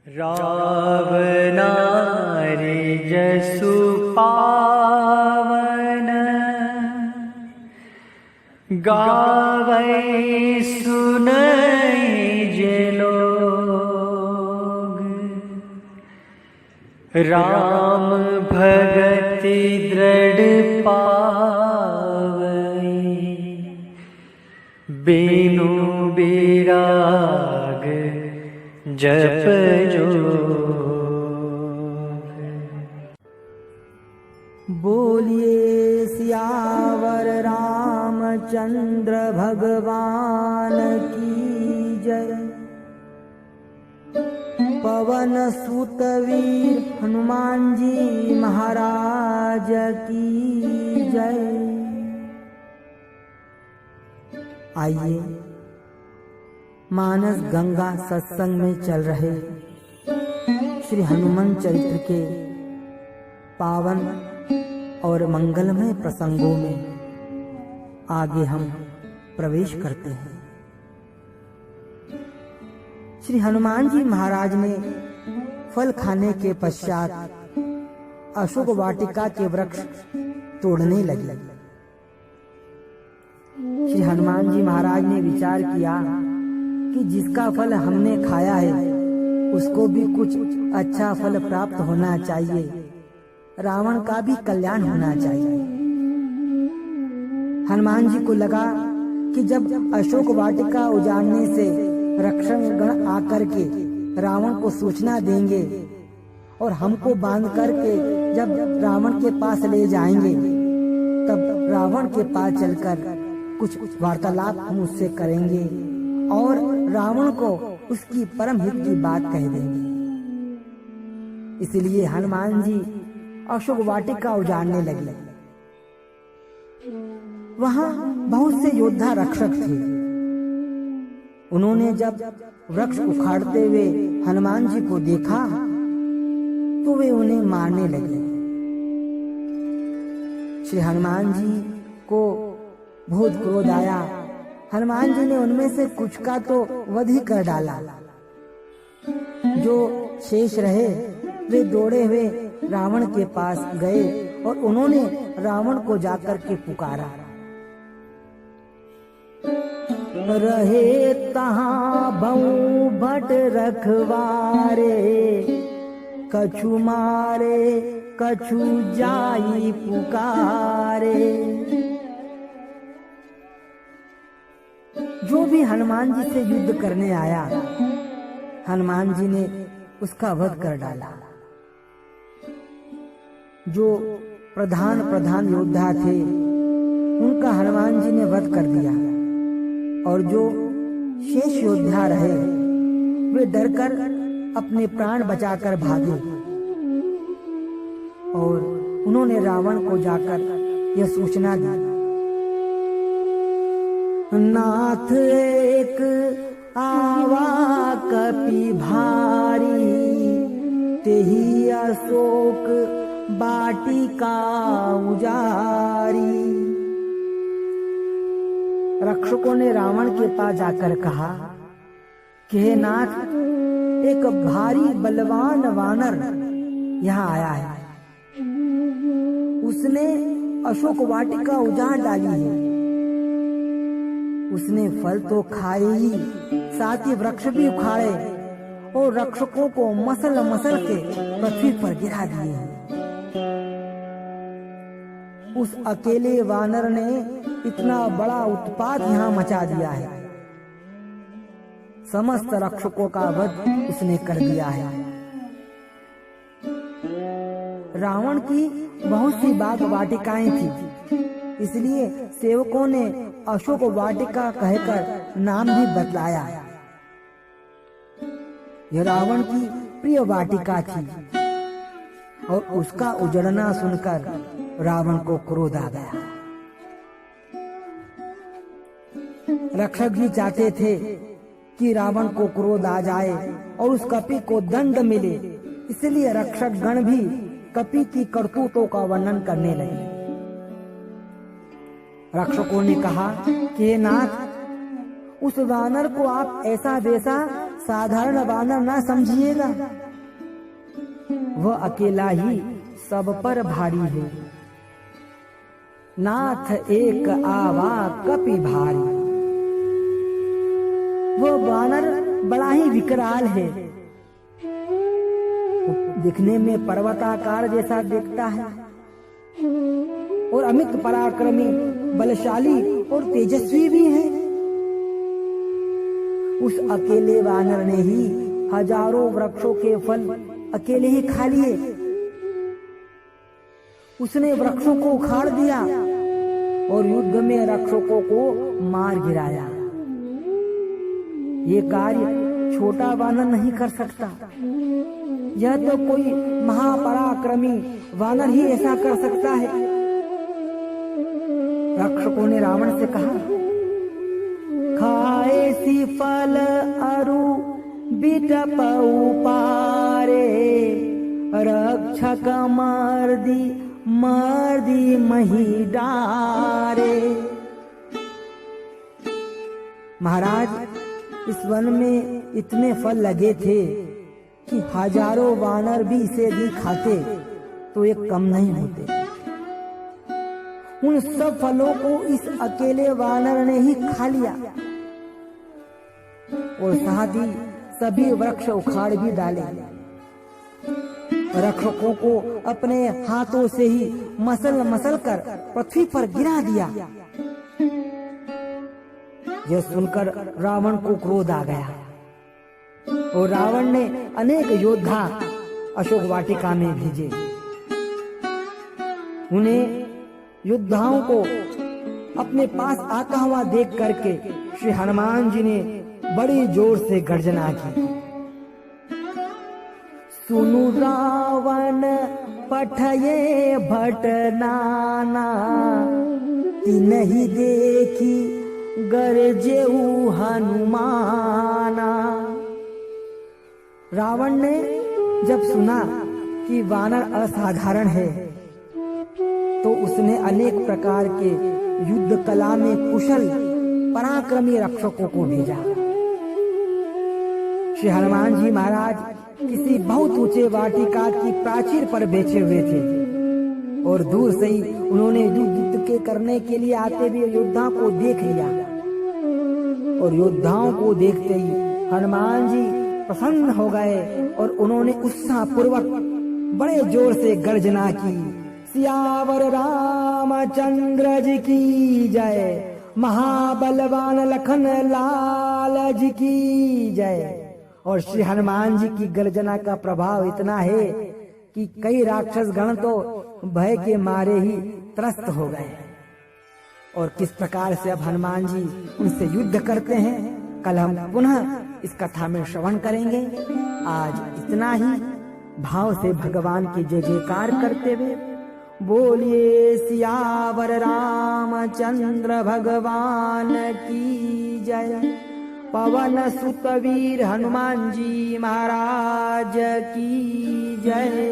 रावणारि जसु पावन गावै सुनै जे लोग। राम भगति दृढ़ पावै बिनु बिराग जप जोग। बोलिए सियावर रामचंद्र भगवान की जय। पवन सुत वीर हनुमान जी महाराज की जय। आइए मानस गंगा सत्संग में चल रहे श्री हनुमान चरित्र के पावन और मंगलमय प्रसंगों में आगे हम प्रवेश करते हैं। श्री हनुमान जी महाराज ने फल खाने के पश्चात अशोक वाटिका के वृक्ष तोड़ने लगे। श्री हनुमान जी महाराज ने विचार किया कि जिसका फल हमने खाया है उसको भी कुछ अच्छा फल प्राप्त होना चाहिए, रावण का भी कल्याण होना चाहिए। हनुमान जी को लगा कि जब अशोक वाटिका उजाड़ने से रक्षक गण आकर के रावण को सूचना देंगे और हमको बांध करके जब रावण के पास ले जाएंगे तब रावण के पास चलकर कुछ वार्तालाप हम उससे करेंगे और रावण को उसकी परम हित की बात कह देंगे। इसलिए हनुमान जी अशोक वाटिका उजाड़ने लगे। वहां बहुत से योद्धा रक्षक थे। उन्होंने जब वृक्ष उखाड़ते हुए हनुमान जी को देखा तो वे उन्हें मारने लगे। श्री हनुमान जी को बहुत क्रोध आया। हनुमान जी ने उनमें से कुछ का तो वध ही कर डाला। जो शेष रहे वे दौड़े हुए रावण के पास गए और उन्होंने रावण को जाकर के पुकारा। रहे तहाँ बहु भट रखवारे, कछु मारे कछु जाई पुकारे। जो भी हनुमान जी से युद्ध करने आया हनुमान जी ने उसका वध कर डाला। जो प्रधान योद्धा थे उनका हनुमान जी ने वध कर दिया और जो शेष योद्धा रहे वे डरकर अपने प्राण बचाकर भागे और उन्होंने रावण को जाकर यह सूचना दी। नाथ एक आवा कपि भारी, तेहि अशोक वाटिका उजारी। रक्षकों ने रावण के पास जाकर कहा कि हे नाथ, एक भारी बलवान वानर यहाँ आया है। उसने अशोक वाटिका उजाड़ डाली है। उसने फल तो खाए ही साथ ही वृक्ष भी उखाड़े और रक्षकों को मसल के पृथ्वी पर गिरा दिए। उस अकेले वानर ने इतना बड़ा उत्पात यहाँ मचा दिया है। समस्त रक्षकों का वध उसने कर दिया है। रावण की बहुत सी बाग वाटिकाएं थी, इसलिए सेवकों ने अशोक वाटिका कहकर नाम भी बदलाया। यह रावण की प्रिय वाटिका थी और उसका उजड़ना सुनकर रावण को क्रोध आ गया। रक्षक भी चाहते थे कि रावण को क्रोध आ जाए और उस कपि को दंड मिले, इसलिए रक्षक गण भी कपि की करतूतों का वर्णन करने लगे। रक्षकों ने कहा कि नाथ, उस वानर को आप ऐसा वैसा साधारण वानर ना समझिएगा, वह अकेला ही सब पर भारी है। नाथ एक आवा कपि भारी। वो वानर बड़ा ही विकराल है, दिखने में पर्वताकार जैसा दिखता है और अमित पराक्रमी, बलशाली और तेजस्वी भी है। उस अकेले वानर ने ही हजारों वृक्षों के फल अकेले ही खा लिए। उसने वृक्षों को उखाड़ दिया और युद्ध में रक्षकों को मार गिराया। ये कार्य छोटा वानर नहीं कर सकता, यह तो कोई महापराक्रमी वानर ही ऐसा कर सकता है। रक्षकों ने रावण से कहा, खाए सी फल अरु बिटपऊ पारे, रक्षक मर्दी मही डारे। महाराज, इस वन में इतने फल लगे थे कि हजारों वानर भी इसे भी खाते तो एक कम नहीं होते। उन सब फलों को इस अकेले वानर ने ही खा लिया और साथ ही सभी वृक्ष उखाड़ भी डाले। रक्षकों को अपने हाथों से ही मसल कर पृथ्वी पर गिरा दिया। यह सुनकर रावण को क्रोध आ गया और रावण ने अनेक योद्धा अशोक वाटिका में भेजे। उन्हें योद्धाओं को अपने पास आता हुआ देख करके श्री हनुमान जी ने बड़ी जोर से गर्जना की। सुनु रावण पठये भट नाना, तिन्हि देखी गरजेऊ हनुमाना। रावण ने जब सुना कि वानर असाधारण है तो उसने अनेक प्रकार के युद्ध कला में कुशल पराक्रमी रक्षकों को भेजा। श्री हनुमान जी महाराज किसी बहुत ऊंचे वाटिका की प्राचीर पर बैठे हुए थे और दूर से ही उन्होंने युद्ध के करने के लिए आते हुए योद्धा को देख लिया और योद्धाओं को देखते ही हनुमान जी प्रसन्न हो गए और उन्होंने उत्साह पूर्वक बड़े जोर से गर्जना की। सियावर रामचंद्र जी की जय, महाबलवान लखन लाल जी की जय। और श्री हनुमान जी की गर्जना का प्रभाव इतना है कि कई राक्षस गण तो भय के मारे ही त्रस्त हो गए। और किस प्रकार से अब हनुमान जी उनसे युद्ध करते हैं, कल हम पुनः इस कथा में श्रवण करेंगे। आज इतना ही। भाव से भगवान की जय जयकार करते हुए बोलिए सियावर रामचंद्र भगवान की जय। पवन सुत वीर हनुमान जी महाराज की जय।